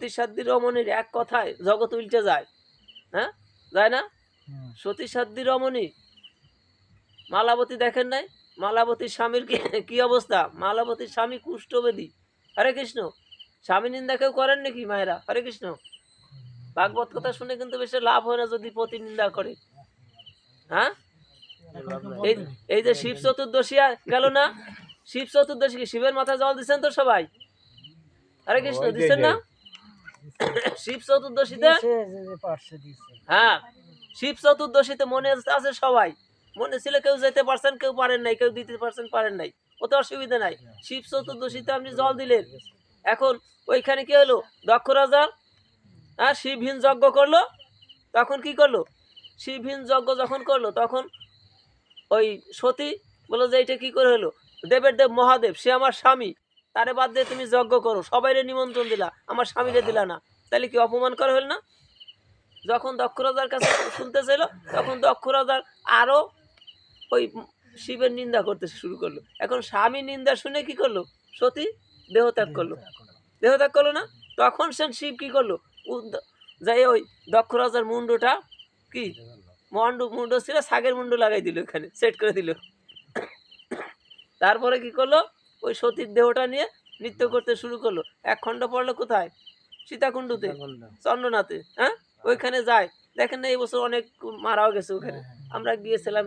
সতীসাধ্যী রমণীর এক কথায় জগৎ উল্টে যায়, হ্যাঁ যায় না? সতীসাধ্যী রমণী মালাবতী দেখেন নাই? মালাবতীর স্বামীর কি অবস্থা? মালাবতীর স্বামী কুষ্ঠবেদী। হরে কৃষ্ণ। স্বামী নিন্দা কেউ করেন নাকি মায়েরা? হরে কৃষ্ণ। ভাগবত কথা শুনে কিন্তু বেশি লাভ হয় না যদি পতি নিন্দা করে। হ্যাঁ, এই এই যে শিব চতুর্দশী গেল না, শিব চতুর্দশী কি শিবের মাথায় জল দিচ্ছেন তো সবাই? হরে কৃষ্ণ দিচ্ছেন না? শিব চতুর্দশীতে, হ্যাঁ শিব চতুর্দশীতে মনে আছে সবাই, মনে ছিল কেউ যেতে পারছেন কেউ পারেন নাই, কেউ দিতে পারছেন পারেন নাই, ও তো অসুবিধা নাই। শিব চতুর্দশীতে আপনি জল দিলেন। এখন ওইখানে কি হলো, দক্ষ রাজা হ্যাঁ শিবহীন যজ্ঞ করলো। তখন কি করলো, শিবহীন যজ্ঞ যখন করলো তখন ওই সতী বললো যে এটা কি করে হলো, দেবের দেব মহাদেব সে আমার স্বামী, তারে বাদ দিয়ে তুমি যজ্ঞ করো, সবাইরে নিমন্ত্রণ দিলা, আমার স্বামীরে দিলা না, তাহলে কি অপমান করা হল না? যখন দক্ষ রাজার কাছে শুনতে চাইল তখন দক্ষ রাজার আরো ওই শিবের নিন্দা করতে শুরু করলো। এখন স্বামী নিন্দা শুনে কি করলো, সতী দেহত্যাগ করলো, দেহত্যাগ করলো না? তখন সে শিব কি করলো, যাই ওই দক্ষ রাজার মুন্ডটা কি মুন্ড ছিল ছাগের মুন্ড লাগাই দিল, এখানে সেট করে দিল। তারপরে কি করলো, ওই সতীর দেহটা নিয়ে নৃত্য করতে শুরু করলো। এক খণ্ড পড়লো কোথায়, সীতাকুণ্ডুতে, চন্দ্রনাথে। হ্যাঁ, ওইখানে যায়। দেখেন না এই বছর অনেক মারাও গেছে ওখানে। আমরা গিয়েছিলাম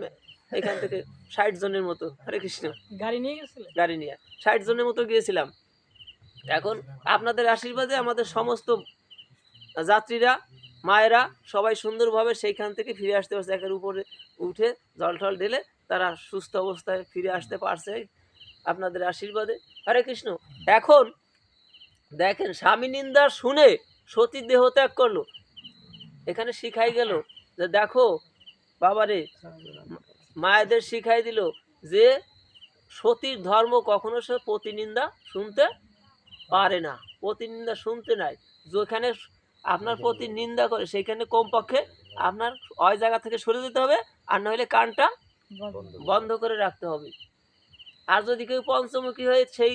এখান থেকে 60 জনের মতো। হরে কৃষ্ণ। গাড়ি নিয়ে গেছিলেন? গাড়ি নিয়ে 60 জনের মতো গিয়েছিলাম। এখন আপনাদের আশীর্বাদে আমাদের সমস্ত যাত্রীরা মায়েরা সবাই সুন্দরভাবে সেইখান থেকে ফিরে আসতে পারছে, একের উপরে উঠে জল টল ঢেলে তারা সুস্থ অবস্থায় ফিরে আসতে পারছে আপনাদের আশীর্বাদে। হরে কৃষ্ণ। এখন দেখেন স্বামী নিন্দা শুনে সতী দেহ ত্যাগ করলো। এখানে শিখাই গেল যে দেখো বাবারে, মায়েদের শিখাই দিল যে সতীর ধর্ম কখনো সে প্রতিনিন্দা শুনতে পারে না, প্রতিনিন্দা শুনতে নাই। যেখানে আপনার প্রতি নিন্দা করে সেখানে কমপক্ষে আপনার ওই জায়গা থেকে সরে যেতে হবে, আর নইলে কানটা বন্ধ করে রাখতে হবে। আর যদি কেউ পঞ্চমুখী হয়ে সেই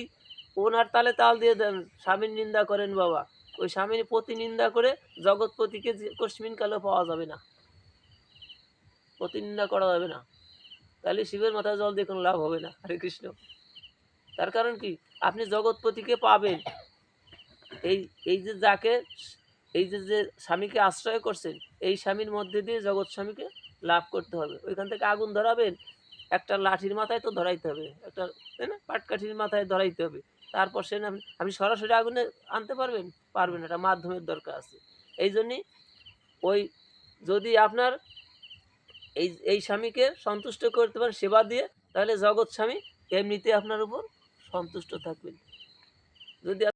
ওনার তালে তাল দিয়ে দেন, স্বামীর নিন্দা করেন বাবা, ওই স্বামীর প্রতি নিন্দা করে জগৎপতিকে কস্মিন কালেও পাওয়া যাবে না, প্রতিনিন্দা করা যাবে না। তাহলে শিবের মাথায় জল দিয়ে কোনো লাভ হবে না। হরে কৃষ্ণ। তার কারণ কি, আপনি জগৎপতিকে পাবেন এই এই যে যাকে এই যে স্বামীকে আশ্রয় করছেন, এই স্বামীর মধ্যে দিয়ে জগৎ স্বামীকে লাভ করতে হবে। ওইখান থেকে আগুন ধরাবেন, একটা লাঠির মাথায় তো ধরাইতে হবে, একটা তাই না, পাটকাঠির মাথায় ধরাইতে হবে। তারপর সে আপনি সরাসরি আগুনে আনতে পারবেন? পারবেন, একটা মাধ্যমের দরকার আছে। এই জন্যই ওই যদি আপনার এই এই স্বামীকে সন্তুষ্ট করতে পারেন সেবা দিয়ে, তাহলে জগৎ স্বামী এমনিতে আপনার উপর সন্তুষ্ট থাকবেন। যদি